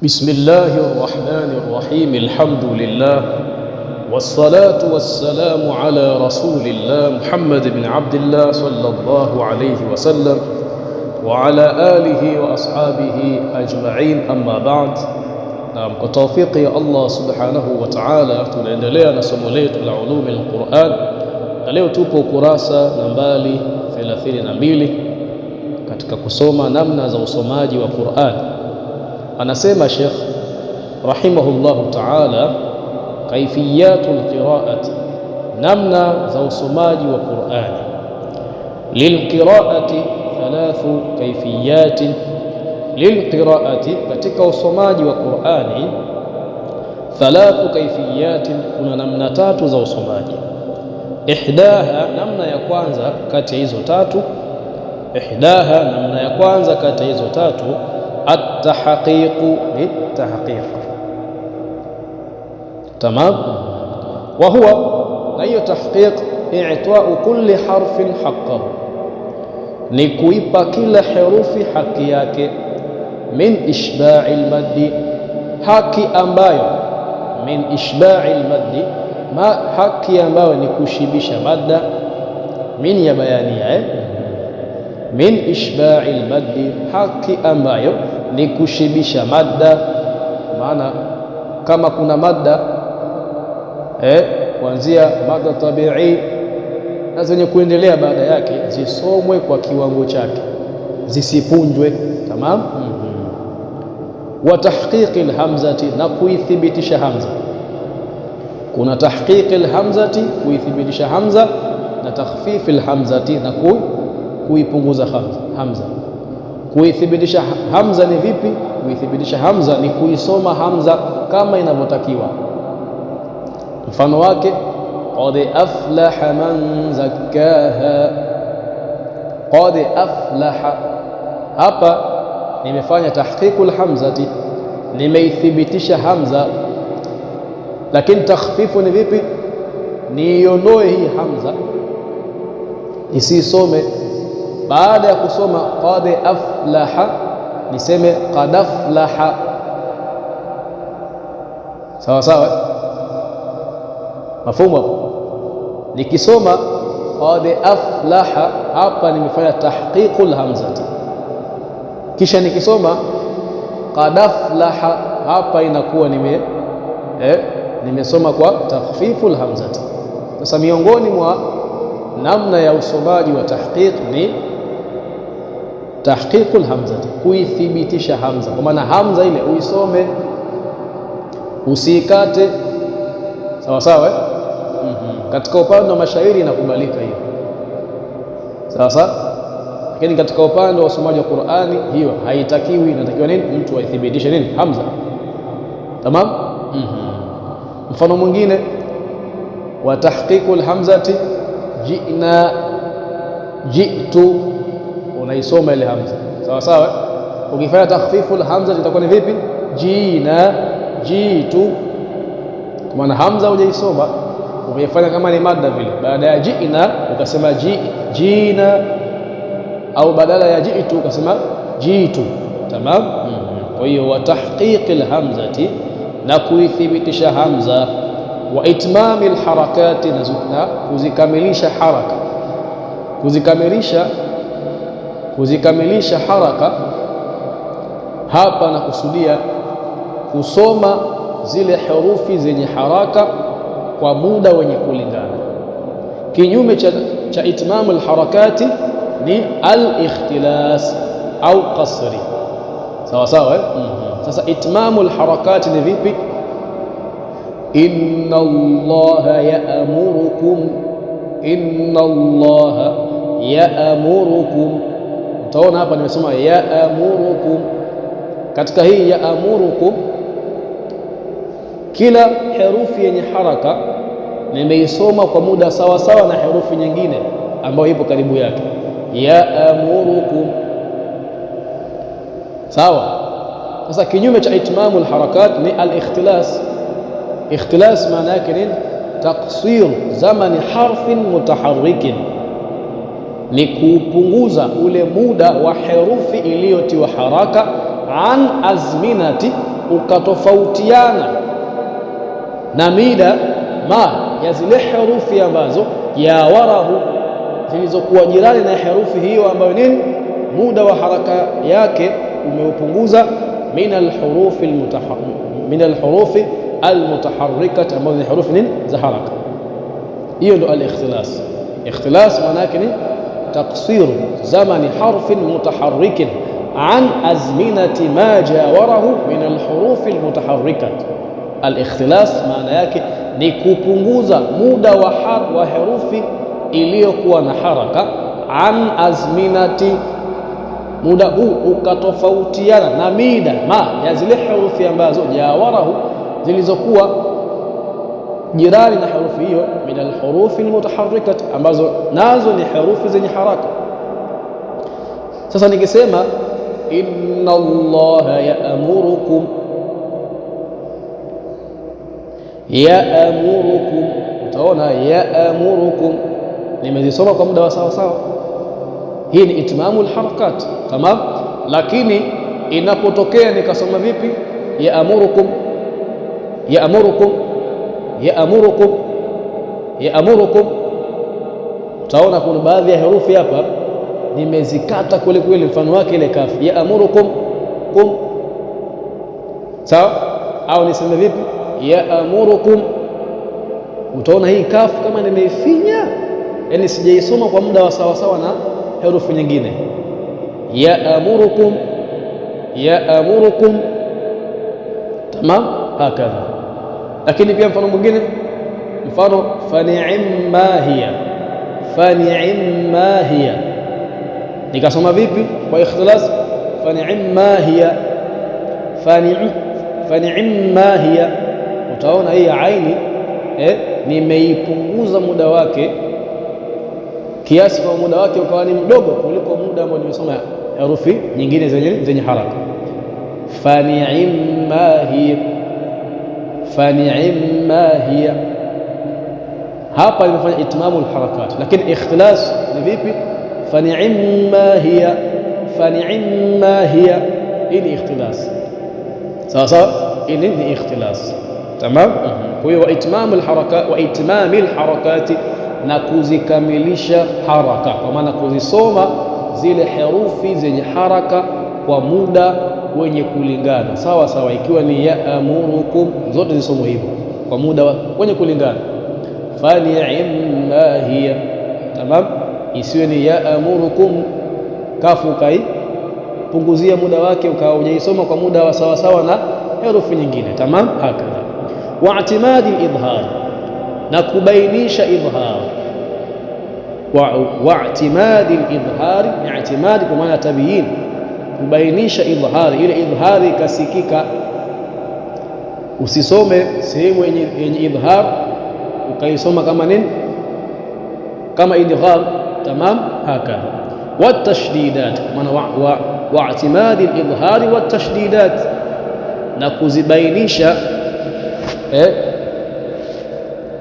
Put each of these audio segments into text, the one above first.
بسم الله الرحمن الرحيم. الحمد لله والصلاة والسلام على رسول الله محمد بن عبد الله صلى الله عليه وسلم وعلى آله وأصحابه أجمعين. أما بعد. Kwa tawfiki ya Allah subhanahu wa ta'ala tunaendelea na somo letu la ulumi al-Qur'an, na leo tupo ukurasa nambari 32 katika kusoma namna za usomaji wa Qur'an. Anasema Sheikh rahimahullahu ta'ala, kaifiyatul qira'ati, namna za usomaji wa Qur'an. Lilqira'ati thalathu kaifiyatin, lilqira'ati, katika usomaji wa Qur'ani, thalathu kaifiyatin, kuna namna tatu za usomaji. Ihdaha, namna ya kwanza kati ya hizo tatu, ihdaha, namna ya kwanza kati ya hizo tatu, at-tahqiqu lit-tahqiq. Tamam. Wa huwa, na hiyo tahqiq, i'ta'u kulli harfin haqqahu, ni kuipa kila herufi haki yake. Min ishba'il maddi, haki ambayo, min ishba'il maddi, haki ambayo ni kushibisha madda. Min ya bayania min ishba'il maddi, haki ambayo ni kushibisha madda. Maana kama kuna madda kuanzia madda tabi'i na zenye kuendelea baada yake zisomwe kwa kiwango chake, zisipunjwe. Tamam. Wa tahqiqil hamzati, na kuithibitisha hamza. Kuna tahqiqil hamzati, kuithibitisha hamza, na takhfifil hamzati, na kuipunguza hamza. Kuithibitisha hamza ni vipi? Kuithibitisha hamza ni kuisoma hamza kama inavyotakiwa. Mfano wake, qad aflaha man zakkaha. Qad aflaha, hapa nimefanya tahqiqul hamzati, nimeithibitisha hamza, lakini takhfifu ni vipi? Niondoe hii hamza, isisome. Baada ya kusoma qad aflaha, niseme qad aflaha. Sawa sawa, mafhumu hapo? Nikisoma qad aflaha, hapa nimefanya tahqiqul hamzati, kisha nikisoma qad aflaha, hapa inakuwa nimesoma kwa takhfiful hamzati. Sasa miongoni mwa namna ya usomaji wa tahqiq ni tahqiqul hamzati, kuithibitisha hamza, kwa maana hamza ile uisome, usiikate. Sawa sawa. Katika upande wa mashairi inakubalika hiyo, sawa sawa, lakini katika upande wa usomaji wa Qur'ani hiyo haitakiwi. Inatakiwa nini? Mtu aithibitishe nini? Hamza. Tamam. Mfano mwingine wa tahqiqul hamzati, ji'na, ji'tu, unaisoma ile hamza. Sawa sawa. Ukifanya takhfiful hamza itakuwa ni vipi? Jina, jitu, kwa maana hamza hujaisoma, umeifanya kama ni madda vile. Baada ya ji'na ukasema jina, au badala ya ji'tu ukasema jitu. Tamam. Kwa hiyo wa tahqiqil hamzati, na kuithibitisha hamza, wa itmamil harakati, na kuzikamilisha haraka, kuzikamilisha haraka. Hapa nakusudia kusoma zile herufi zenye haraka kwa muda wenye kulingana. Kinyume cha itmamul harakati ni al-ikhtilas au qasri. Sawa sawa. Sasa itmamul harakati ni vipi? Inna Allaha ya'murukum, inna Allaha ya'murukum. Utaona hapa nimesoma ya'murukum. Katika hii ya'murukum, kila herufi yenye haraka nimeisoma kwa muda sawa sawa na herufi nyingine ambayo ipo karibu yake. Ya'murukum. Sawa. Sasa kinyume cha itmamul harakat ni al-ikhtilas. Ikhtilas maana yake nini? Taqsir zamani harfin mutaharrikin, ni kupunguza ule muda wa herufi iliyotiwa haraka an azminati, ukatofautiana na mida ma ya zile herufi ambazo jawarahu, zilizokuwa jirani na herufi hiyo ambayo nini, muda wa haraka yake umeupunguza, min alhurufi almutaharrikat, ambazo ni herufi nini za haraka. Hiyo ndo al-ikhtilas. Ikhtilas maana yake ni taqsiru zamani harfin mutaharrikin an azminati ma jawarahu min alhurufi almutaharrikat. Al-ikhtilas maana yake ni kupunguza muda wa herufi iliyokuwa na haraka, an azminati, muda huu ukatofautiana na mida ma ya zile herufi ambazo jawarahu, zilizokuwa jirani na herufi hiyo, min alhurufi almutaharrikat, ambazo nazo ni herufi zenye haraka. Sasa nikisema inna Allaha ya'murukum, ya'murukum, utaona ya'murukum nimezisoma kwa muda wa sawa sawa. Hii ni itmamul harakat, tamam. Lakini inapotokea nikasoma vipi, ya'murukum, ya'murukum, ya'murukum, ya'murukum, utaona kuna baadhi ya herufi hapa nimezikata kweli kweli, mfano wake ile kafu ya'murukum kum, sawa. Au niseme vipi, ya'murukum, utaona hii kafu kama nimeifinya, yani sijaisoma kwa muda wa sawa sawa na herufi nyingine. Ya'murukum, ya'murukum, tamam, hakadha. Lakini pia mfano mwingine, mfano fani'imma hiya, fani'imma hiya, nikasoma vipi kwa ikhtilas, fani'imma hiya, fani'imma hiya, utaona hii aini nimeipunguza muda wake kiasi kwa muda wake ukawa ni mdogo kuliko muda ambao nimesoma herufi nyingine zenye haraka. Fani'imma hiya, fani'imma hiya, hapa nimefanya itmamul harakat. Lakini ikhtilas ni vipi, fani'imma hiya, fani'imma hiya, hii ni ikhtilas, sawa sawa, hii ni ikhtilas, tamam. Kwa hiyo wa itmamul harakat, wa itmamil harakati, na kuzikamilisha haraka, kwa maana kuzisoma zile herufi zenye haraka kwa muda wenye kulingana sawa sawa. Ikiwa ni ya'murukum, zote zisomwe hivyo kwa muda wenye kulingana. Fani'imma hiya, tamam. Isiwe ni ya'murukum kafu kaipunguzia muda wake ukawa hujaisoma kwa muda wa sawa sawa na herufi nyingine, tamam, hakadha. Wa'timadi al-idhhar, na kubainisha idhhar. Wa'timadi al-idhhar, i'timadi kwa maana tabyin, kubainisha idhhari, ile idhhari ikasikika. Usisome sehemu yenye idhhar ukaisoma kama nini, kama idgham, tamam, hakadha. Watashdidat, maana wa'timadi al-idhhari watashdidat, na kuzibainisha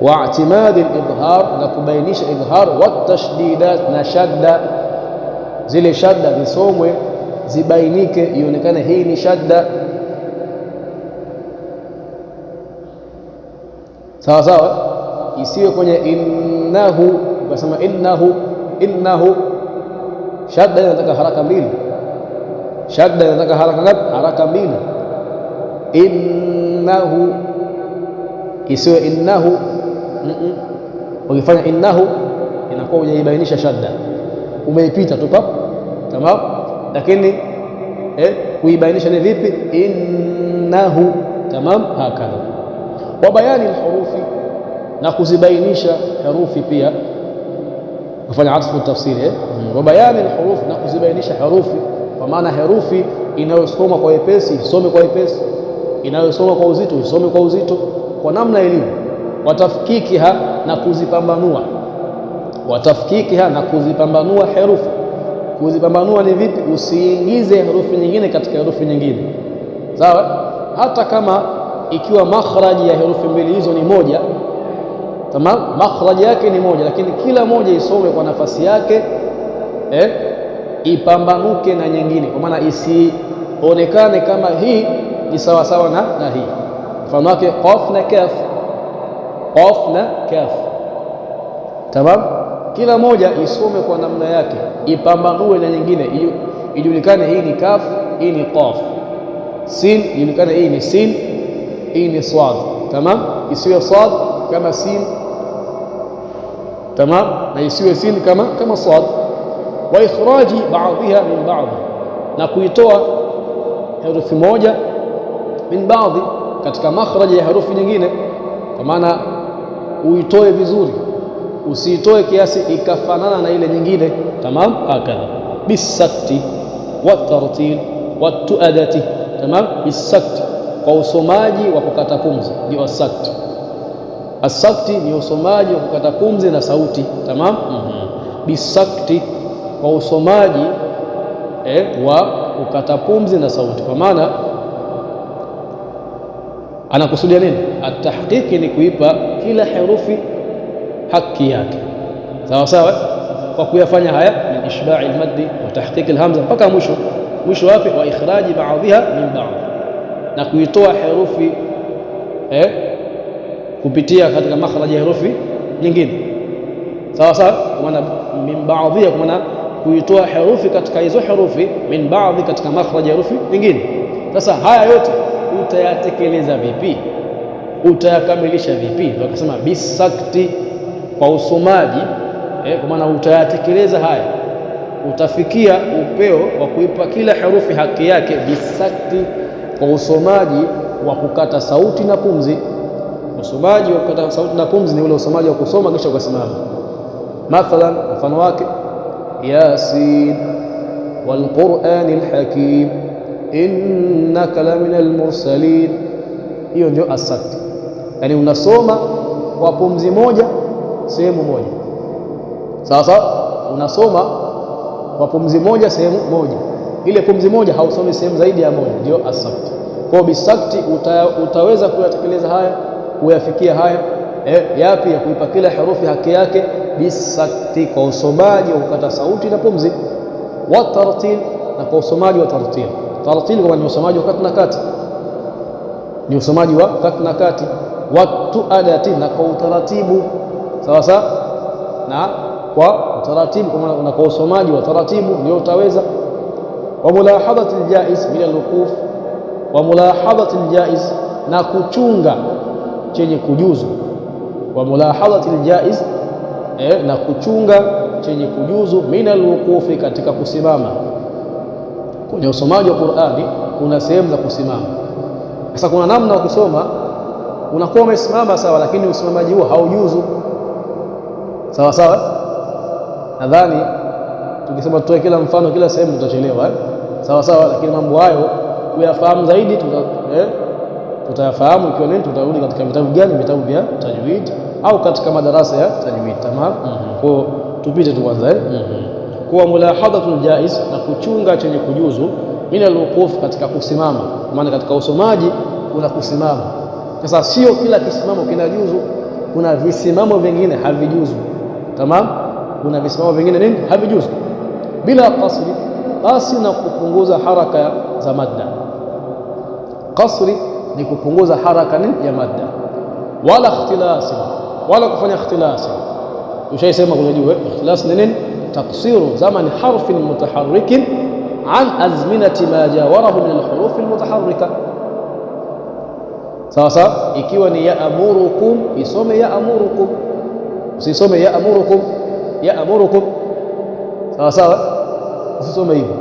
wa'timadi al-idhhar, na kubainisha idhhar, watashdidat, na shadda, zile shadda zisomwe zibainike, ionekane hii ni shadda, sawa sawa. Isiwe kwenye innahu ukasema innahu, innahu, shadda inataka haraka mbili, shadda inataka haraka ngapi? Haraka mbili. Innahu, isiwe innahu. Ukifanya innahu inakuwa hujaibainisha shadda, umeipita tu pa, tamam. Lakini kuibainisha ni vipi? Innahu, tamam, hakadha. Wa bayani alhurufi, na kuzibainisha herufi pia, kufanya atfu tafsiri. Wa bayani alhuruf, na kuzibainisha herufi, kwa maana herufi inayosoma kwa wepesi isome kwa wepesi, inayosoma kwa uzito isome kwa uzito, kwa namna ilivyo. Watafkikiha, na kuzipambanua, watafkikiha, na kuzipambanua herufi. Kuzipambanua ni vipi? Usiingize herufi nyingine katika herufi nyingine, sawa. Hata kama ikiwa makhraji ya herufi mbili hizo ni moja, tamam, makhraji yake ni moja, lakini kila moja isome kwa nafasi yake, ipambanuke na nyingine, kwa maana isionekane kama hii ni sawa sawa na hii. Mfano wake qaf na kaf, qaf na kaf. Tamam, kila moja isome kwa namna yake, ipambanue na nyingine, ijulikane hii ni kaf, hii ni qaf. Sin ijulikane hii ni sin, hii ni swad. Tamam, isiwe swad kama sin, tamam, na isiwe sin kama swad. Wa ikhraji ba'dhiha min ba'd, na kuitoa herufi moja min baadhi katika makhraji ya herufi nyingine, kwa maana uitoe vizuri, usiitoe kiasi ikafanana na ile nyingine. Tamam, hakadha bisakti watartil watuadati. Tamam, bisakti kwa usomaji wa kukata pumzi ndio asakti. Asakti ni usomaji wa kukata pumzi na sauti. Tamam, bisakti kwa usomaji wa kukata pumzi na sauti, kwa maana anakusudia nini? Atahqiqi ni kuipa kila herufi haki yake, sawa sawa, kwa kuyafanya haya min ishba'i almaddi wa tahqiqi alhamza mpaka mwisho. Mwisho wapi? Wa ikhraji ba'dhiha min ba'd, na kuitoa herufi kupitia katika makhraji ya herufi nyingine, sawa sawa. Kwa maana min ba'dhiha, kwa maana kuitoa herufi katika hizo herufi min ba'dhi katika makhraji ya herufi nyingine. Sasa haya yote utayatekeleza vipi? Utayakamilisha vipi? Ndio akasema bisakti, kwa usomaji kwa maana utayatekeleza haya, utafikia upeo wa kuipa kila herufi haki yake bisakti, kwa usomaji wa kukata sauti na pumzi. Usomaji wa kukata sauti na pumzi ni ule usomaji wa kusoma kisha ukasimama. Mathalan, mfano wake Yasin wal Qur'anil Hakim innaka laminal mursalin. Hiyo ndio asakti, yani unasoma kwa pumzi moja sehemu moja, sawa sawa. Unasoma kwa pumzi moja sehemu moja, ile pumzi moja hausomi sehemu zaidi ya moja, ndio asakti. Kwa bisakti utaweza kuyatekeleza haya, kuyafikia haya yapi? Ya kuipa kila herufi haki yake bisakti, kwa usomaji wa kukata sauti na pumzi. Wa tartil, na kwa usomaji wa tartil. Tartil kwa ni usomaji wa kati na kati, ni usomaji wa kati na kati. Wa tuadati, na kwa utaratibu, sawa sawa, na kwa utaratibu, kwa maana kwa usomaji wa taratibu ndio utaweza. Wa mulahadhati aljaiz min alwuquf, wa mulahadhati aljaiz, na kuchunga chenye kujuzu. Wa mulahadhati aljaiz, na kuchunga chenye kujuzu min alwuqufi, katika kusimama. Kwenye usomaji wa Qur'ani kuna sehemu za kusimama. Sasa kuna namna ya kusoma, unakuwa umesimama sawa, lakini usimamaji huo haujuzu, sawa sawa. Nadhani tukisema tutoe kila mfano kila sehemu tutachelewa, sawa sawa, lakini mambo hayo kuyafahamu zaidi tutayafahamu ikiwa nini, tutarudi katika vitabu gani, vitabu vya tajwid au katika madarasa ya tajwid. Tamam, kwa tupite tu kwanza kwa mulahadhatul jaiz, na kuchunga chenye kujuzu min alwuquf, katika kusimama. Maana katika usomaji kuna kusimama. Sasa sio kila kisimamo kinajuzu, kuna visimamo vingine havijuzu. Tamam, kuna visimamo vingine nini havijuzu, bila qasri, basi na kupunguza haraka za madda. Qasri ni kupunguza haraka ya madda, wala ikhtilasi, wala kufanya ikhtilasi. Ushaisema kule juu, ikhtilasi ni nini? Taksiru zamani harfin mutaharrikin an azminati ma jawarahu min alhuruf almutaharrika. Sawa sawa, ikiwa ni ya'murukum isome ya'murukum, usisome ya'murukum ya'murukum, sawa sawa, usisome hivyo.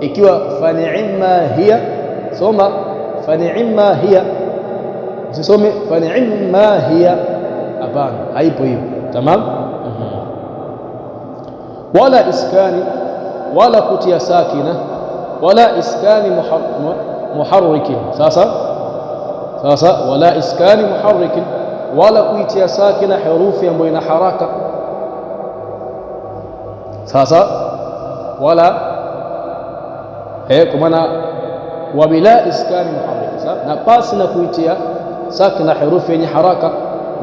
Ikiwa fa ni'ma hiya, soma fa ni'ma hiya, usisome fa ni'ma hiya, hapana, haipo hivyo. Tamam. Wala iskani, wala kutia sakina, wala iskani muharrikin. Sasa wala iskani muharrikin, wala kuitia sakina herufi ambayo ina haraka. Sasa wala kwa maana wa bila iskani muharrik, na pasi na kuitia sakina herufi yenye haraka.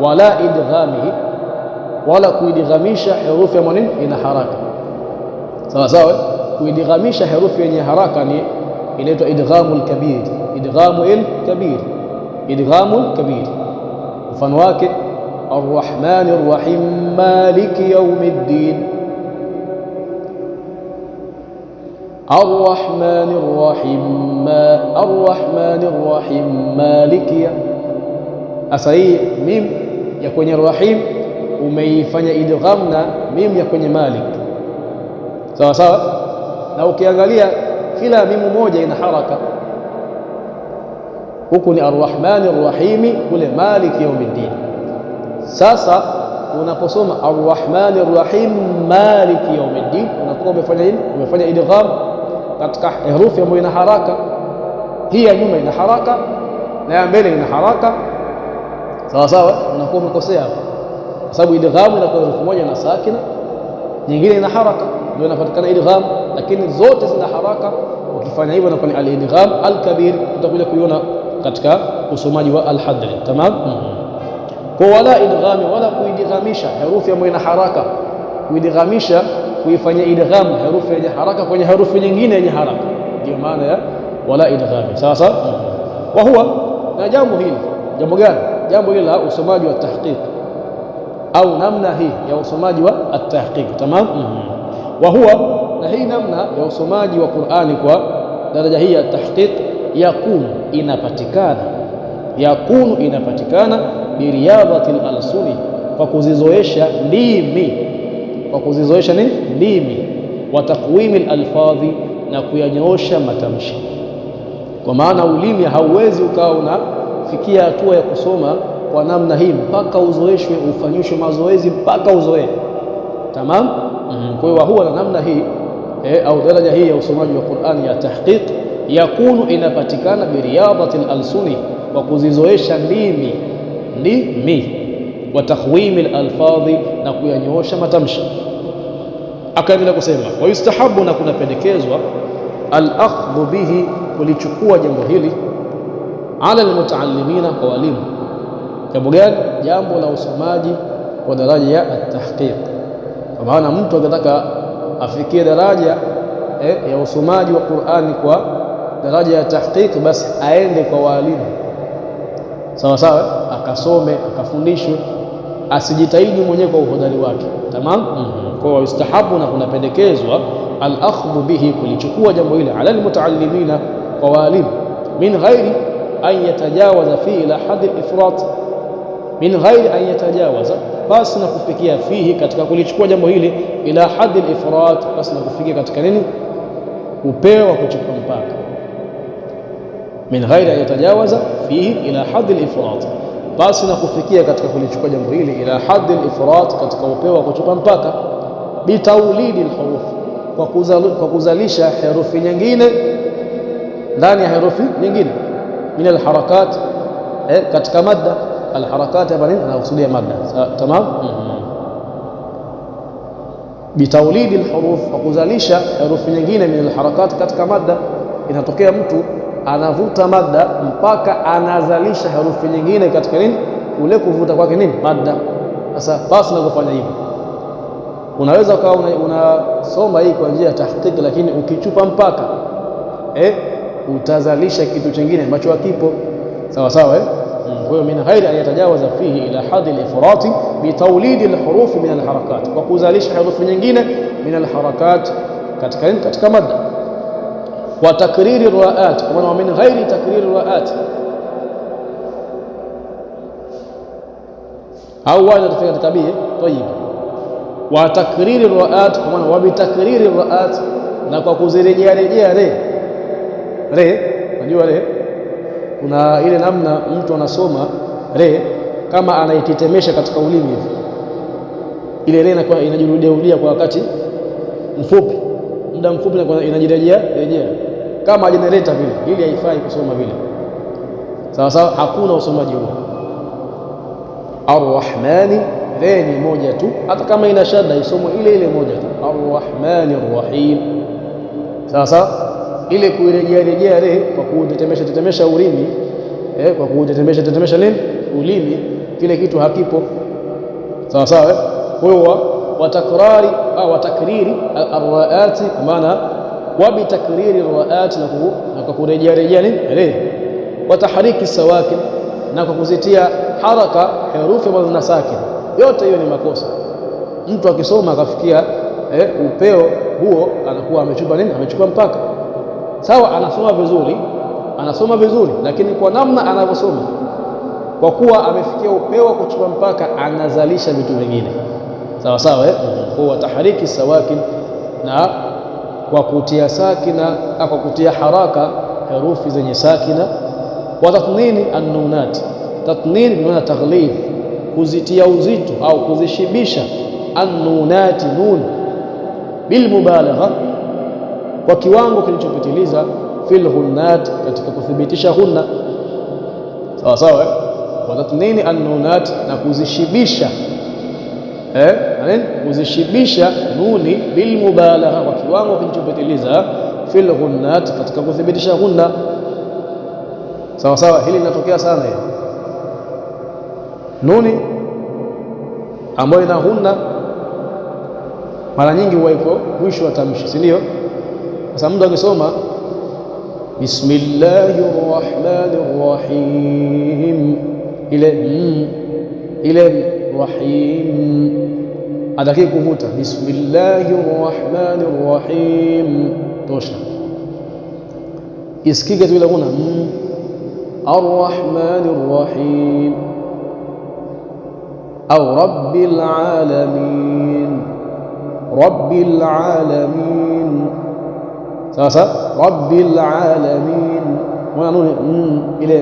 Wala idghamihi, wala kuidghamisha herufi ambayo ina haraka. Sawa sawa, kuidghamisha herufi yenye haraka ni inaitwa idghamul kabir. idghamu al-kabir, idghamu al-kabir. Mfano wake arrahmani rrahim maliki yaumiddin, arrahmani rrahim maliki. Asa hii mim ya kwenye rahim umeifanya idgham na mim ya kwenye malik, sawa sawa. Na ukiangalia kila mimu moja ina haraka, huku ni arrahmani rrahimi, kule maliki yaumiddin. Sasa unaposoma arrahmani rrahim maliki yaumiddin, unakuwa umefanya nini? Umefanya idgham katika herufi ambayo ina haraka. Hii ya nyuma ina haraka na ya mbele ina haraka, sawa sawa. Unakuwa umekosea hapo, kwa sababu idgham inakuwa herufi moja na sakina, nyingine ina haraka, ndio inapatikana idgham, lakini zote zina haraka. Ukifanya hivyo inakuwa ni al-idgham al-kabir. Utakuja kuiona katika usomaji wa al-hadri. Tamam. Kwa wala idghami, wala kuidghamisha herufi ambayo ina haraka, kuidghamisha, kuifanya idgham herufi yenye haraka kwenye herufi nyingine yenye haraka, ndio maana ya wala idghami. Sasa wa huwa, na jambo hili, jambo gani? Jambo hili la usomaji wa tahqiq au namna hii ya usomaji wa at-tahqiq. Tamam. Wa huwa, na hii namna ya usomaji wa Qur'ani kwa daraja hii ya tahqiq, yakunu inapatikana biriyadhati al-alsuni, kwa kuzizoesha ndimi, kwa kuzizoesha nini? Ndimi, wa taqwimi al-alfadhi, na kuyanyoosha matamshi. Kwa maana ulimi hauwezi ukawa unafikia hatua ya kusoma kwa namna hii mpaka uzoeshwe, ufanyishwe mazoezi mpaka uzoee. Tamam. Kwa hiyo huwa na namna hii au daraja hii ya usomaji wa Qur'ani ya tahqiq, yakunu inapatikana biriyadhati al-alsuni, kwa kuzizoesha ndimi, wa takhwimi al-alfadhi, na kuyanyoosha matamshi. Akaendelea kusema wa yustahabu, na kunapendekezwa al-akhdhu bihi, kulichukua jambo hili, ala al-mutaallimina, kwa walimu. Jambo gani? Jambo la usomaji kwa daraja ya at-tahqiq. Kwa maana mtu akitaka afikie daraja ya usomaji wa Qur'ani kwa daraja ya tahqiq, basi aende kwa walimu, sawa sawa, akasome, akafundishwe, asijitahidi mwenyewe kwa uhodari wake. Tamam. Kwa yustahabu, na kunapendekezwa al-akhdhu bihi, kulichukua jambo hili, ala al-mutaallimina, kwa walimu, min ghairi an yatajawaza fihi ila haddi al-ifrat, min ghairi an yatajawaza, basi na kufikia fihi, katika kulichukua jambo hili, ila haddi al-ifrat, basi na kufikia katika nini? Upeo wa kuchupa mpaka. Min ghairi an yatajawaza fihi ila haddi al-ifrat, basi na kufikia katika kulichukua jambo hili, ila haddi al-ifrat, katika upeo wa kuchupa mpaka. Bitawlidi al-huruf, kwa kuzalisha herufi nyingine ndani ya herufi nyingine, min al-harakat, katika madda. Al-harakat hapa nini? Anakusudia madda. Tamam. Bitawlidi al-huruf, kwa kuzalisha herufi nyingine, min al-harakat, katika madda. Inatokea mtu anavuta madda mpaka anazalisha herufi nyingine katika nini? Ule kuvuta kwake nini? Madda. Sasa basi na kufanya hivyo, unaweza ukawa unasoma hii kwa njia ya tahqiq, lakini ukichupa mpaka utazalisha kitu kingine ambacho hakipo, sawa sawa. Kwa hiyo min ghairi an yatajawaza fihi ila hadhi al-ifrati bitawlidi al-huruf min al-harakat, kwa kuzalisha herufi nyingine min al-harakat katika madda. Wa takriri ar-ra'at, kwa maana min ghairi takriri ar-ra'at, au wala tafika tabia tayib. Wa takriri ar-ra'at, kwa maana wa bi takriri ar-ra'at, na kwa kuzirejea re. Unajua re, kuna ile namna mtu anasoma re kama anaitetemesha katika ulimi hivi, ile re inakuwa inajirudia kwa wakati mfupi, muda mfupi, na inajirejea kama generator vile. Ili haifai kusoma vile, sawa sawa, hakuna usomaji huo. Ar-Rahmani, re ni moja tu, hata kama ina shadda isomwe ile moja tu, Ar-Rahmani Ar-Rahim, sawa sawa. Ile kuirejea re kwa kutetemesha ulimi, kwa kutetemesha nini ulimi, kile kitu hakipo, sawa sawa. Kwa hiyo watakrari au watakriri ar-ra'ati, maana wa bi takriri ar-ra'ati, na kwa kurejea nini re, wa tahriki sawakin, na kwa kuzitia haraka herufi ambazo zina sakin. Yote hiyo ni makosa. Mtu akisoma akafikia upeo huo, anakuwa amechupa nini? Amechupa mpaka. Sawa, anasoma vizuri, lakini kwa namna anavyosoma, kwa kuwa amefikia upeo wa kuchupa mpaka, anazalisha vitu vingine. Sawa sawa, kwa tahriki sawakin, na kwa kutia sakina, kwa kutia haraka herufi zenye sakina. Wa tatnini an-nunat, tatnin bi maana taghlidh, kuzitia uzito au kuzishibisha an-nunati, nun, bil mubalagha, kwa kiwango kilichopitiliza, fil ghunnat, katika kuthibitisha ghunna. Sawa sawa, wa tatnini an-nunat, na kuzishibisha kuzishibisha nuni bil mubalagha, kwa kiwango kilichopitiliza, fil ghunnat, katika kuthibitisha ghunna. Sawa sawa, hili linatokea sana hili. Nuni ambayo ina ghunna mara nyingi huwa iko mwisho wa tamshi, si ndio? Sasa mtu akisoma bismillahir rahmanir rahim, ile rahim ataki kuvuta bismillahir rahmanir rahim, tosha, isikike tu ile ghunna arrahmanir rahim au rabbil alamin, rabbil alamin. Sasa rabbil alamin, mwana nuni ile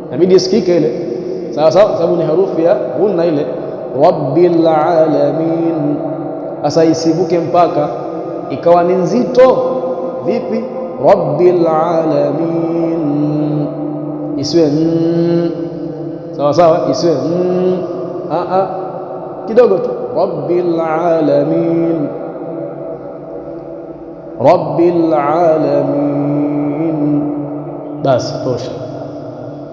inabidi isikike ile, sawa sawa, sababu ni harufi ya ghunna ile, rabbil alamin. Asa isibuke mpaka ikawa ni nzito. Vipi? Rabbil alamin, isiwe sawa sawa, isiwe kidogo tu, rabbil alamin, rabbil alamin, basi tosha.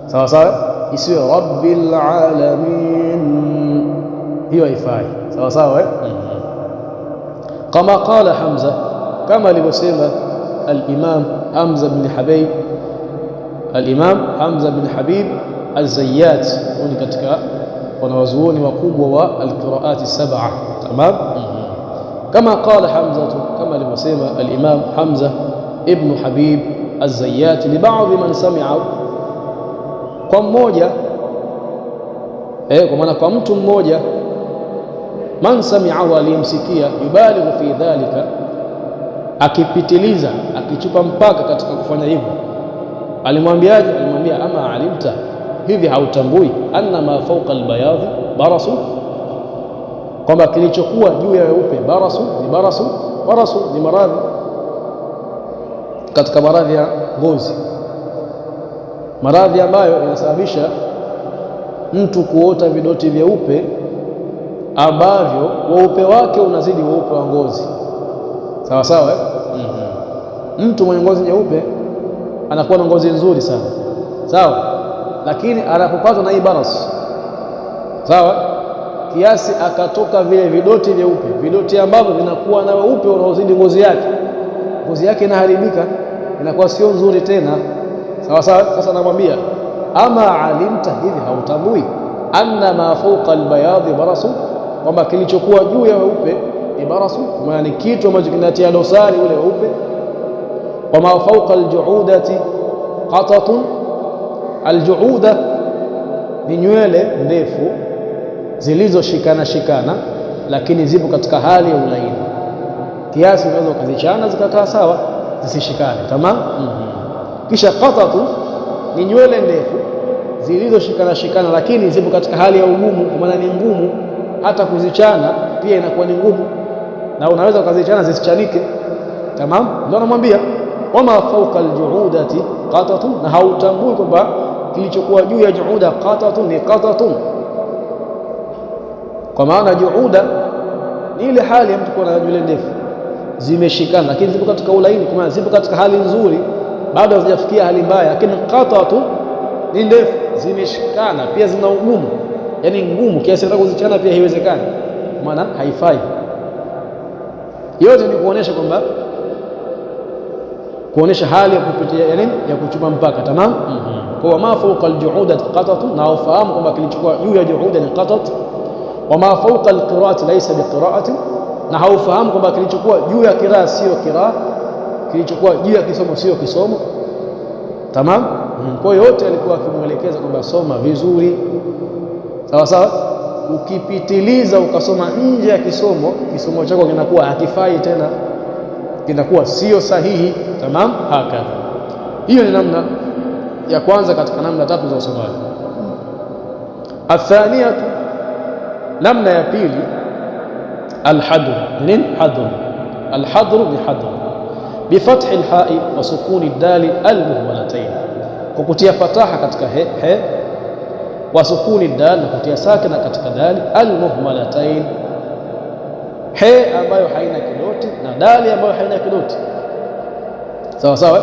Sawa sawa, isiwe rabbil alamin, hiyo haifai. Sawa sawa, kama qala Hamza, kama alivyosema al-Imam Hamza bin Habib, al-Imam Hamza bin Habib al-Zayyat, ni katika wanawazuoni wakubwa wa al-qiraati sab'a. Tamam, kama qala Hamza, kama alivyosema al-Imam Hamza ibn Habib al-Zayyat li ba'dhi man sami'a, kwa mmoja kwa maana kwa mtu mmoja, man sami'ahu, aliyemsikia, yubalighu fi dhalika, akipitiliza, akichupa mpaka katika kufanya hivyo. Alimwambiaje? Alimwambia ama alimta, hivi hautambui, anna ma fawqa albayadhi barasu, kwamba kilichokuwa juu ya weupe barasu ni barasu. Barasu ni maradhi katika maradhi ya ngozi, maradhi ambayo yanasababisha mtu kuota vidoti vyeupe ambavyo weupe wake unazidi weupe wa ngozi. Sawa sawa, Mtu mwenye ngozi nyeupe anakuwa na ngozi nzuri sana, sawa, lakini anapopatwa na hii baras, sawa, kiasi akatoka vile vidoti vyeupe, vidoti ambavyo vinakuwa na weupe unaozidi ngozi yake inaharibika, inakuwa sio nzuri tena. Sawa sawa. Sasa namwambia ama alimta, hivi hautambui, anna ma fawqa albayadhi barasu, kwamba kilichokuwa juu ya weupe ni barasu, maana ni kitu ambacho kinatia dosari ule weupe. Wa ma fawqa aljuudati qatatun, aljuuda ni nywele ndefu zilizoshikana shikana, lakini zipo katika hali ya ulaini, kiasi unaweza ukazichana zikakaa sawa, zisishikane. Tamam. Kisha qatatu ni nywele ndefu zilizoshikana shikana, lakini zipo katika hali ya ugumu, kwa maana ni ngumu, hata kuzichana pia inakuwa ni ngumu, na unaweza ukazichana zisichanike. Tamam. Ndio anamwambia wama fawqa aljuudati qatatun, na hautambui kwamba kilichokuwa juu ya juuda qatatun ni qatatun, kwa maana juuda ni ile hali ya mtu kuwa na nywele ndefu zimeshikana, lakini zipo katika ulaini, kwa maana zipo katika hali nzuri, bado hazijafikia hali mbaya. Lakini qatatu ni ndefu zimeshikana, pia zina ugumu, yani ngumu kiasi hata kuzichana pia haiwezekani, maana haifai. Yote ni kuonesha kwamba, kuonesha hali ya kupitia, yani ya kuchupa mpaka. Tamam. Kwa ma fawqa aljuudati qatat, na ufahamu kwamba kilichokuwa juu ya juuda ni qatat. Wa ma fawqa alqiraati laysa biqiraati, na haufahamu kwamba kilichokuwa juu ya kiraa sio kiraa, kilichokuwa juu ya kisomo sio kisomo. Tamam. Kwa yote alikuwa akimwelekeza kwamba soma vizuri, sawa sawa. Ukipitiliza ukasoma nje ya kisomo, kisomo chako kinakuwa hakifai tena, kinakuwa sio sahihi. Tamam. Hakadha. Hiyo ni namna ya kwanza katika namna tatu za usomaji. Athaniyatu, namna ya pili, alhadr. Nini hadr? Alhadr ni hadr bifathi alha'i wa sukuni dali almuhmalatayn, kwa kutia fataha katika he wa sukuni dal, na kutia sakina katika dali almuhmalatayn, he ambayo haina kidoti na dali ambayo haina kidoti, sawa sawa.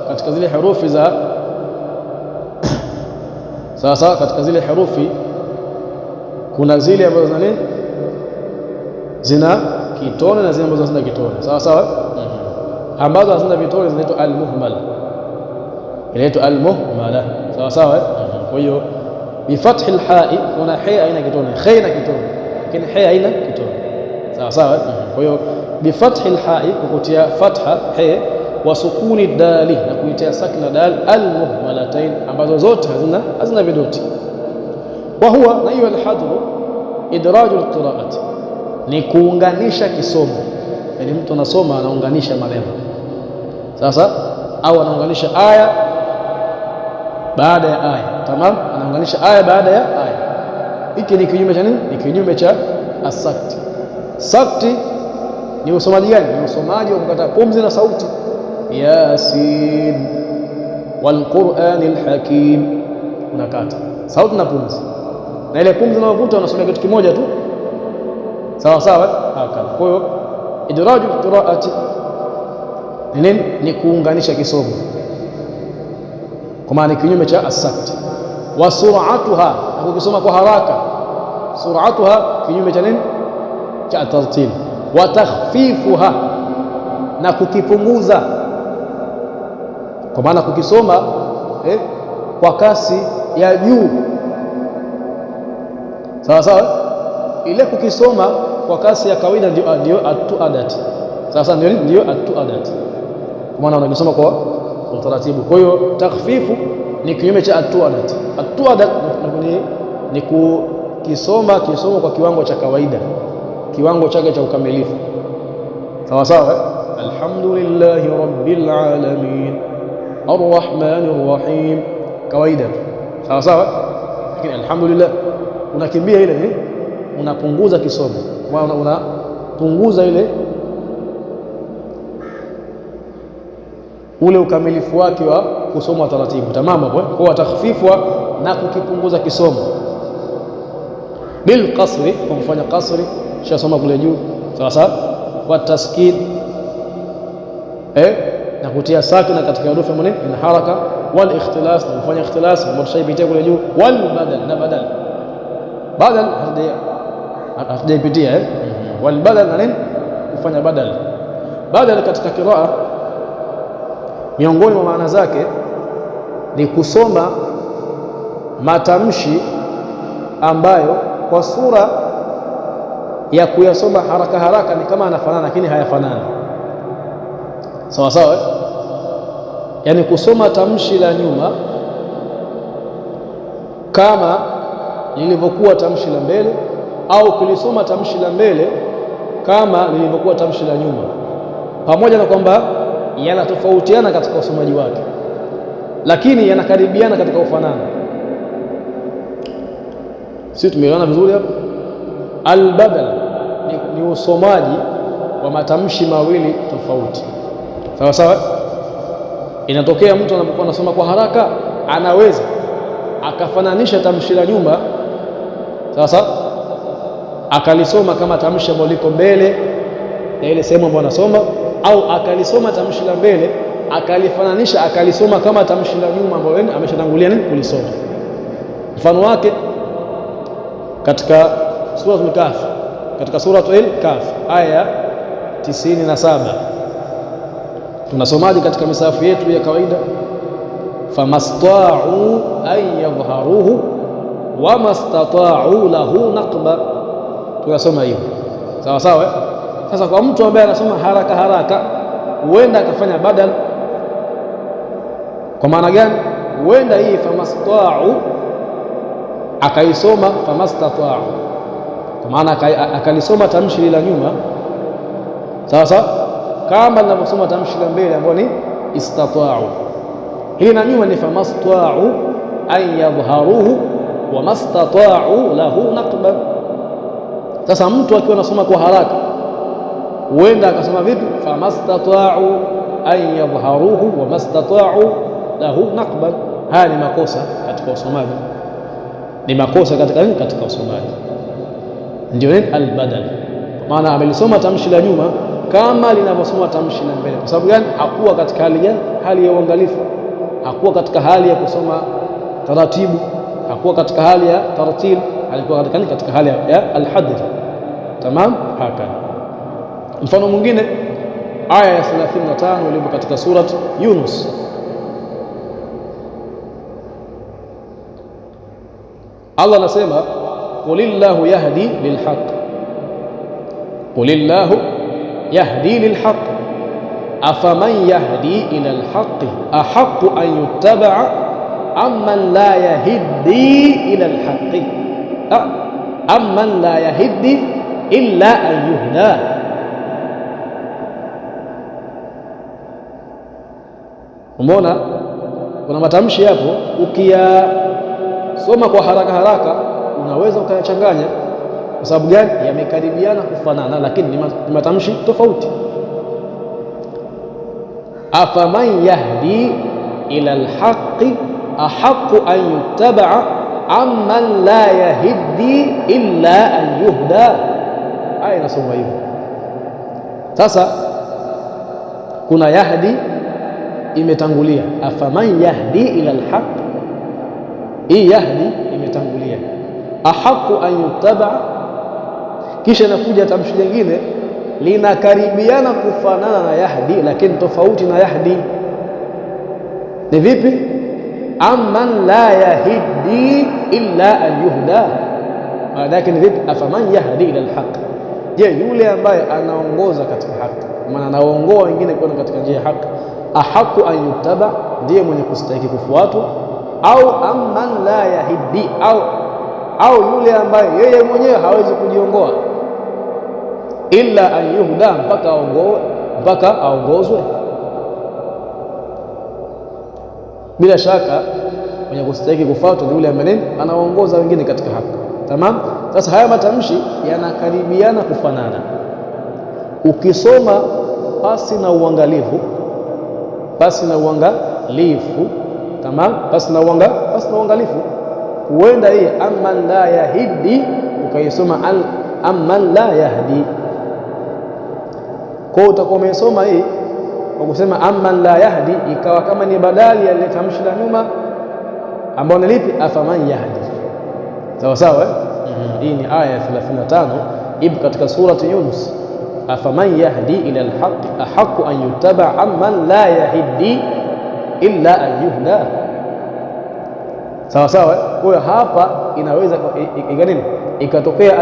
Katika zile herufi za sawa sawa, katika zile herufi kuna zile ambazo zina kitone na zile ambazo hazina kitone, sawa sawa. Ambazo hazina vitone zinaitwa almuhmal, inaitwa almuhmala, sawa sawa. Kwa hiyo bifathi alha'i, kuna he haina kitone, khe ina kitone, lakini he haina kitone, sawa sawa. Kwa hiyo bifathi alha'i, kukutia fatha he, wa sukuni dali, na kuitia sakina dal almuhmalatayn, ambazo zote hazina vidoti. Wa huwa, na hiyo alhadru, idraju alqira'ati, ni kuunganisha kisomo. Yani mtu anasoma anaunganisha maneno, sasa, au anaunganisha aya baada ya aya. Tamam, anaunganisha aya baada ya aya. Hiki ni kinyume cha nini? Ni kinyume cha asakti. Sakti ni usomaji gani? Ni usomaji wa kukata pumzi na sauti. Yasin wal Qur'anil Hakim, unakata sauti na pumzi, na ile pumzi unayovuta unasomea kitu kimoja tu, sawa sawa. Hakana. Kwa hiyo idraju qiraati ni nini? Ni kuunganisha kisomo, kwa maana kinyume cha asakti. Wa sur'atuha, na kukisoma kwa haraka. Sur'atuha kinyume cha nini? Cha tartil. Wa takhfifuha, na kukipunguza, kwa maana kukisoma kwa kasi ya juu, sawa sawa. Ile kukisoma kwa kasi ya kawaida ndio atuadat, sawa sawa, ndio atuadat, kwa maana unakisoma kwa utaratibu. Kwa hiyo takhfifu ni kinyume cha atuadat. Atuadat ni kukisoma kisomo kwa kiwango cha kawaida, kiwango chake cha ukamilifu, sawa sawa. Alhamdulillahi rabbil alamin arrahmanir rahim, kawaida tu, sawa sawa. Lakini alhamdulillah unakimbia ile, unapunguza kisomo, unapunguza ile ule ukamilifu wake wa kusoma taratibu. Tamama kwa takhfifwa na kukipunguza kisomo. Bil qasri, kwa kufanya qasri, shasoma kule juu, sawa sawa. Wa taskin, na kutia sakina katika herufi mwenye ina haraka. Wal ikhtilas, na kufanya ikhtilas ambapo tushaipitia kule juu. Wal badal, na badal hatujapitia. Wal badal, na nini? Kufanya badal katika qiraa, miongoni mwa maana zake ni kusoma matamshi ambayo kwa sura ya kuyasoma haraka haraka ni kama anafanana, lakini hayafanani, sawa sawa. Yani kusoma tamshi la nyuma kama lilivyokuwa tamshi la mbele, au kulisoma tamshi la mbele kama lilivyokuwa tamshi la nyuma, pamoja na kwamba yanatofautiana katika usomaji wake, lakini yanakaribiana katika ufanano. Sisi tumeelewana vizuri hapo? Albadal ni usomaji wa matamshi mawili tofauti, sawa sawa. Inatokea mtu anapokuwa anasoma kwa haraka anaweza akafananisha tamshi la nyuma, sawa sawa, akalisoma kama tamshi ambalo liko mbele ya ile sehemu ambayo anasoma, au akalisoma tamshi la mbele akalifananisha akalisoma kama tamshi la nyuma ambalo ameshatangulia kulisoma. Mfano wake katika suratul Kahf, katika suratul Kahf aya 97 tunasomaje katika misafu yetu ya kawaida? famasta'u an yadhharuhu wamastata'u lahu naqba. Tunasoma hiyo sawa sawa. Sasa kwa mtu ambaye anasoma haraka haraka, huenda akafanya badal. Kwa maana gani? Huenda hii famasta'u akaisoma famastata'u, kwa maana akalisoma tamshi la nyuma sawa sawa, kama linavyosoma tamshi la mbele ambalo ni istata'u. Hili na nyuma ni famasta'u an yadhharuhu wamastata'u lahu naqba. Sasa mtu akiwa anasoma kwa haraka, huenda akasoma vipi? Famastata'u an yadhharuhu wamastata'u lahu naqba. Haya ni makosa katika usomaji, ni makosa katika usomaji, ndio albadal. Kwa maana amelisoma tamshi la nyuma kama linavyosoma tamshi la mbele. Kwa sababu gani? Hakuwa katika hali gani? Hali ya uangalifu. Hakuwa katika hali ya kusoma taratibu, hakuwa katika hali ya tartil, alikuwa katika hali ya alhadr. Tamam, hakana. Mfano mwingine, aya ya 35 iliyo katika surat Yunus. Allah anasema qulillahu yahdi lilhaq, qulillahu yahdi lilhaq afaman yahdi ila alhaqi ahaqqu an yuttaba'a amman la yahdi ila alhaqi amman la yahdi illa an yuhda. Umeona kuna matamshi hapo, ukiyasoma kwa haraka haraka unaweza ukayachanganya. Kwa sababu gani? Yamekaribiana kufanana, lakini ni matamshi tofauti. Afaman yahdi ila alhaqi ahaqqu an yuttaba'a amman la yahdi illa an yuhda. Aya inasoma hivyo. Sasa kuna yahdi imetangulia, afaman yahdi ila alhaq, hii yahdi imetangulia, ahaqqu an yuttaba'a, kisha inakuja tamshi lingine linakaribiana kufanana na yahdi lakini tofauti na yahdi. Ni vipi? Amman la yahdi illa an yuhda. Maana yake ni vipi? Afaman yahdi ila alhaq, je, yule ambaye anaongoza katika haki, maana anaongoa wengine kwenda katika njia ya haki, ahaqqu an yuttaba, ndiye mwenye kustahili kufuatwa, au amman la yahdi, au yule ambaye yeye mwenyewe hawezi kujiongoa, illa an yuhda, mpaka aongozwe. Bila shaka mwenye kustahili kufuatwa ni yule ambaye anaongoza wengine katika haki. Tamam. Sasa haya matamshi yanakaribiana kufanana. Ukisoma pasi na uangalifu, tamam, pasi na uangalifu, huenda hii amman la yahdi ukaisoma amman la yahdi. Kwa utakuwa umesoma hii kwa kusema amman la yahdi, ikawa kama ni badali ya ile tamshi la nyuma ambao ni lipi? Afaman yahdi. Sawa sawa. Hii ni aya ya 35 ipo katika surati Yunus. Afaman yahdi ila alhaq ahaqqu an yuttaba amman la yahdi illa an yuhda. Sawa sawa. Kwa hiyo hapa inaweza ikatokea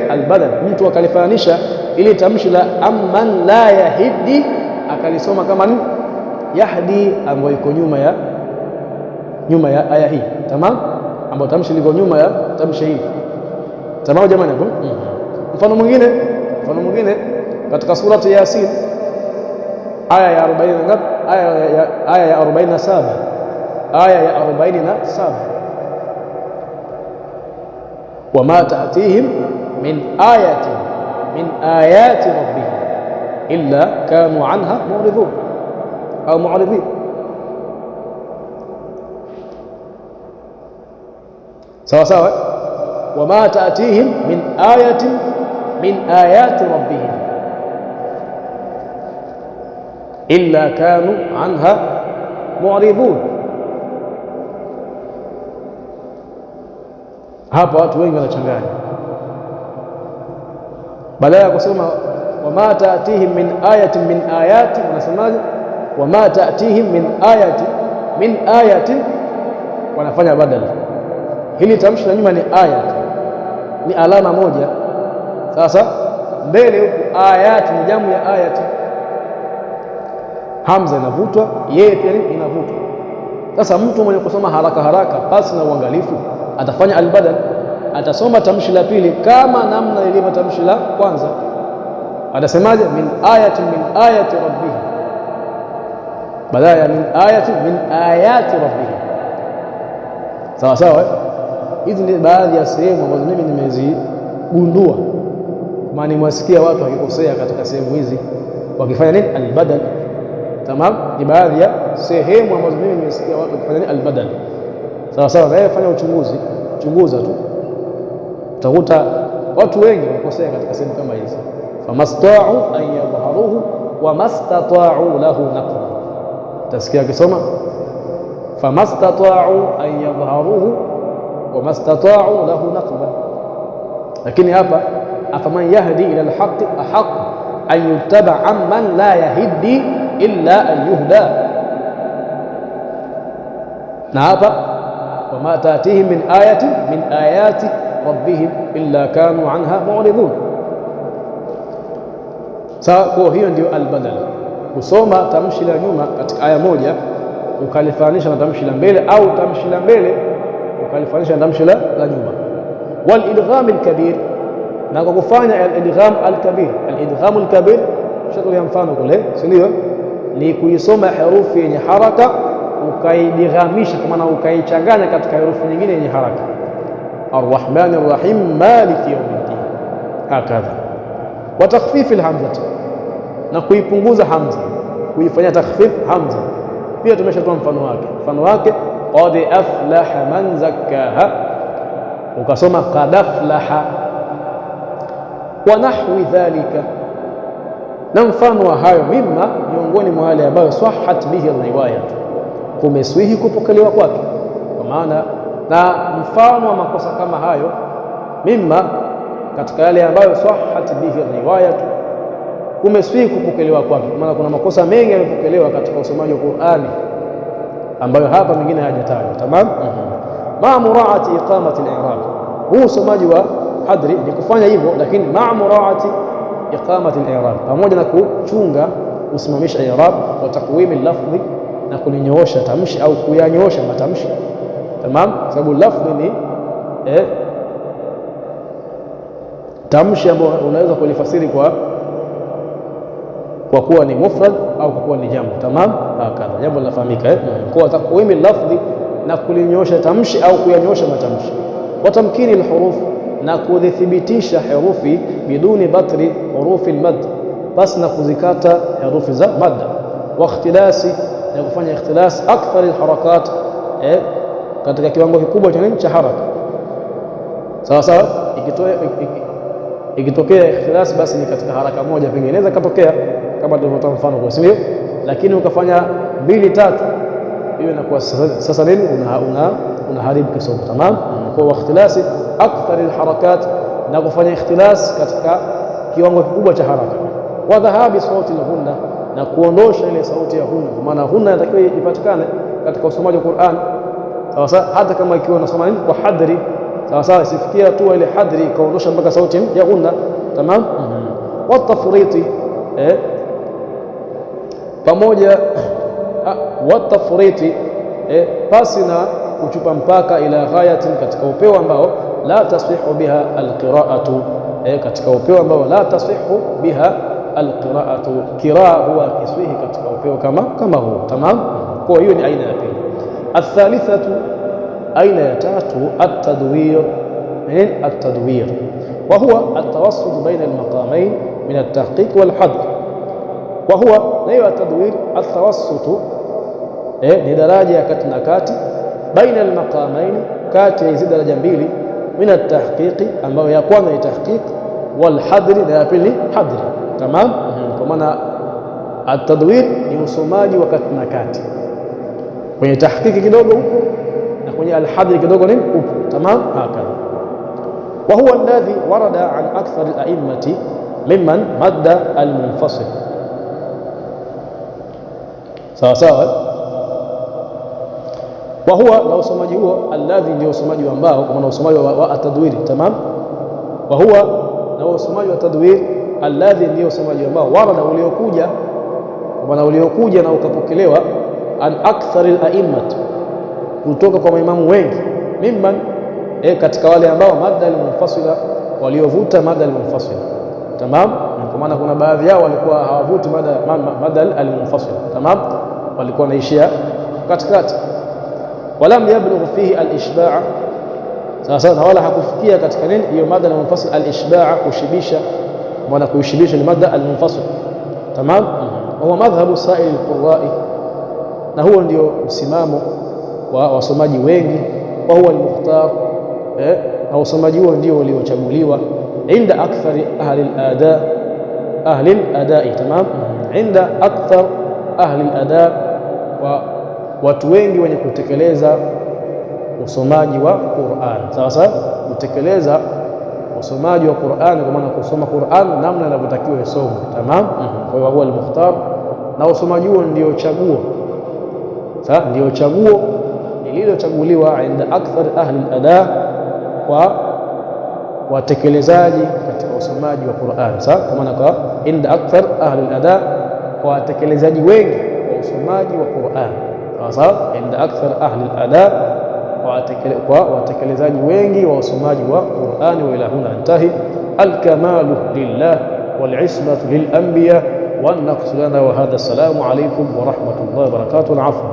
albadal, mtu akalifananisha ili tamshi la amman la yahdi akalisoma kama ni yahdi, ambayo iko nyuma ya aya hii. Tamam, ambayo tamshi liko nyuma ya tamshi hii. Tamam jamani hapo. Mfano mwingine katika surati Yasin aya ya 40 ngapi? Aya ya 47. Aya ya 47, wama ta'tihim min ayatin min ayati rabbihim illa kanu anha mu'ridun au mu'ridin. Sawa sawa. Wama ta'tihim min ayatin min ayati rabbihim illa kanu anha mu'ridun. Hapa watu wengi wanachanganya, badala ya kusema wama ta'tihim min ayatin min ayati, wanasemaje? wama ta'tihim min ayatin wanafanya badala. Hili tamshi la nyuma ni ayat, ni alama moja. Sasa mbele huku ayati ni jamu ya ayati, hamza inavutwa, yeye pia inavutwa. Sasa mtu mwenye kusoma haraka haraka pasi na uangalifu atafanya albadal, atasoma tamshi la pili kama namna ilivyo tamshi la kwanza. Atasemaje? min ayati rabbih, badala ya min ayati rabbih. Sawa sawa. Hizi ni baadhi ya sehemu ambazo mimi nimezigundua, maana nimewasikia watu wakikosea katika sehemu hizi wakifanya nini? Albadal. Tamam, ni baadhi ya sehemu ambazo mimi nimesikia watu wakifanya nini? Albadal. Sawa sawa. Na fanya uchunguzi, chunguza tu, utakuta watu wengi wakosea katika sehemu kama hizi. famasta'u an yadhharuhu wa mastata'u lahu naqba. Tasikia akisoma famastata'u an yadhharuhu wa mastata'u lahu naqba, lakini hapa afaman yahdi ila alhaqi ahaq an yuttaba amman la yahdi illa an yuhda. Na hapa wama ta'tihim min ayati rabbihim illa kanu anha mu'ridun. Sawa, kwa hiyo ndio albadal, kusoma tamshi la nyuma katika aya moja ukalifanisha na tamshi la mbele, au tamshi la mbele ukalifanisha na tamshi la nyuma. Wal idgham al-kabir, na kwa kufanya al-idgham al-kabir. Al-idgham al-kabir shakli ya mfano kule, si ndio? Ni kuisoma herufi yenye haraka ukaidighamisha, kwa maana ukaichanganya katika herufi nyingine yenye haraka. Ar-Rahman ar-Rahim Maliki yawmiddin, hakadha. Wa takhfif al-hamza, na kuipunguza hamza, kuifanya takhfif hamza. Pia tumeshatoa mfano wake qad aflaha man zakkaha, ukasoma qad aflaha. Wa nahwi dhalika, na mfano wa hayo, mimma, miongoni mwa wale ambayo sahhat bihi riwaya, kumeswihi kupokelewa kwake. Kwa maana na mfano wa makosa kama hayo, mimma, katika yale ambayo sahhat bihi riwaya, kumeswihi kupokelewa kwake. Kwa maana kuna makosa mengi yamepokelewa katika usomaji wa Qur'ani ambayo hapa mengine hayajatajwa. Tamam. Ma muraati iqamati al-i'rab, huu usomaji wa hadri ni kufanya hivyo, lakini ma muraati iqamati al-i'rab, pamoja na kuchunga usimamisha i'rab, wa taqwimi al-lafdhi, na kulinyoosha tamshi au kuyanyoosha matamshi. Tamam, sababu lafdhi ni tamshi ambayo unaweza kulifasiri kwa kuwa ni mufrad au kwa kuwa ni jambo. Tamam, hakadha jambo linafahamika. Kwa taqwimi lafdhi, na kulinyosha tamshi au kuyanyoosha matamshi. Wa tamkini alhuruf, na kudhithibitisha herufi biduni batri hurufi almad, basi na kuzikata herufi za mad. Wa ikhtilasi, na kufanya ikhtilas akthar alharakat, katika kiwango kikubwa cha haraka. Sawa sawa. Ikitokea ikhtilas, basi ni katika haraka moja, pengine inaweza katokea kama tulivyotoa mfano kwa, sio? Lakini ukafanya 2 3, hiyo inakuwa sasa nini, unaharibu kisomo. Tamam. Kwa ikhtilasi akthar alharakat, na kufanya ikhtilas katika kiwango kikubwa cha haraka. Wa dhahabi sauti alghunna, na kuondosha ile sauti ya hunna, kwa maana hunna inatakiwa ipatikane katika usomaji wa Qur'an. Sawa sawa, hata kama ikiwa unasoma nini kwa hadri, sawa sawa, isifikia tu ile hadri kaondosha mpaka sauti ya ghunna. Tamam. Wa tafriti, pamoja wa tafriti, pasi na kuchupa mpaka, ila ghayatin, katika upeo ambao la tasihhu biha alqira'atu, katika upeo ambao la tasihhu biha alqira'atu, kiraa huwa kiswihi katika upeo kama huo. Tamam. Kwa hiyo ni aina ya pili. Athalithatu, aina ya tatu, at-tadwir. At-tadwir wa huwa at-tawassut baina al-maqamain min at-tahqiq wal-hadr. Wa huwa, na hiyo at-tadwir, at-tawassut ni daraja ya kati na kati, baina al-maqamain, kati ya hizo daraja mbili, min at-tahqiq, ambayo ya kwanza ni tahqiq, wal-hadr, na ya pili hadr. Tamam. Kwa maana at-tadwir ni usomaji wa kati na kati, kwenye tahqiqi kidogo huko na kwenye al-hadr kidogo ni huko. Tamam, hakadha. Wa huwa alladhi warada an akthar al-a'immati mimman madda al-munfasil. sawa sawa. Wa huwa, na usomaji huo, alladhi ndio usomaji ambao, kwa maana usomaji wa atadwiri, tamam. Wa huwa, na usomaji wa tadwiri, alladhi ndio usomaji ambao warada, uliokuja, kwa maana uliokuja na ukapokelewa, an akthari al-a'immat, kutoka kwa maimamu wengi, mimman, katika wale ambao madda al-munfasila, waliovuta madda al-munfasila, tamam. Kwa maana kuna baadhi yao walikuwa hawavuti madda al-munfasila, tamam, walikuwa naishia katikati. Walam yablugh fihi al-ishba', sasa na wala hakufikia katika nini hiyo madda al-munfasil, al-ishba', kushibisha, maana kushibisha ni madda al-munfasil, tamam. Huwa madhhabu sa'il al-qurra'i, na huo ndio msimamo wa wasomaji wengi. Wa huwa al-mukhtar, na usomaji huo ndio uliochaguliwa inda akthari ahli al-ada, tamam, inda akthar ahli al-ada, wa watu wengi wenye kutekeleza usomaji wa Qur'an, sawa sawa, kutekeleza usomaji wa Qur'an, kwa maana kusoma Qur'an namna inavyotakiwa isomwe, tamam. Kwa hiyo huwa al-mukhtar, na usomaji huo ndio chaguo, sawa, ndio chaguo lililochaguliwa inda akthar ahli al-ada, kwa watekelezaji katika usomaji wa Qur'an, sawa, kwa maana kwa inda akthar ahli al-ada, kwa watekelezaji wengi wa usomaji wa Qur'an, sawa, inda akthar ahli al-ada, kwa watekelezaji wengi wa usomaji wa Qur'an. Wa ila huna intahi. Al-kamalu lillah wal ismatu lil anbiya wan naqsu lana wa hadha. Assalamu alaykum wa rahmatullahi wa barakatuh. Al-afwa.